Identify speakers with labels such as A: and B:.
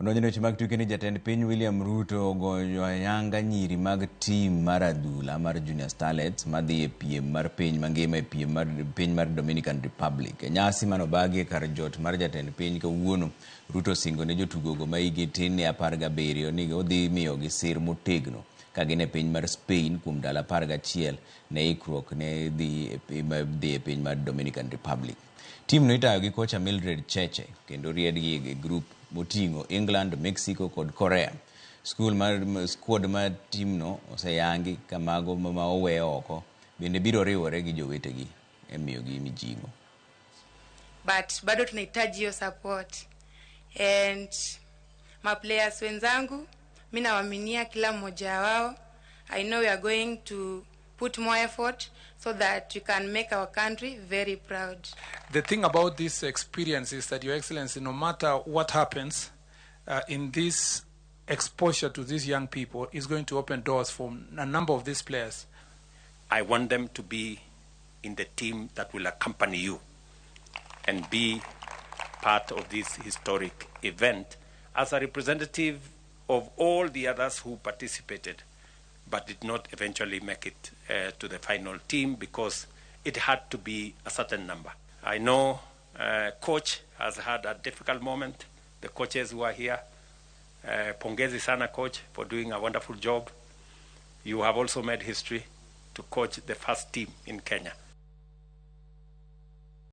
A: Ononyo weche mag tuke ni Jatend Piny William Ruto ogonyo ayanga nyiri mag team mar adhula mar Junior Starlets madhi e piem mar piny mangima e piny mar Dominican Republic. Nyasi manobagi kar jot mar Jatend Piny kawuono, Ruto singo ne jotugogo ma higi tin ne 17 ni odhi miyo gi sir motegno ka gin e piny mar Spain kuom ndalo 11 ne ikruok ne dhi e piny mar Dominican Republic. Team no itayo gi kocha Mildred Cheche kendo riedgi e group motingo England, Mexico kod Korea. Squad mar team no oseyangi kamago ma owe oko bende biro riwore gi jowetegi e miyo gi mijingo.
B: But bado tunahitaji hiyo support, and my players wenzangu mimi nawaaminia kila mmoja wao. I know we are going to put more effort so that we can make our country very proud.
C: The thing about this experience is that, Your Excellency, no matter what happens in this exposure to these young people is going to open doors for a number of these players.
D: I want them to be in the team that will accompany you and be part of this historic event as a representative of all the others who participated but did not eventually make it to the final team because it had to be a certain number. I know coach has had a difficult moment. The coaches who are here, pongezi sana coach for doing a wonderful job. You have also made history to coach the first team in Kenya.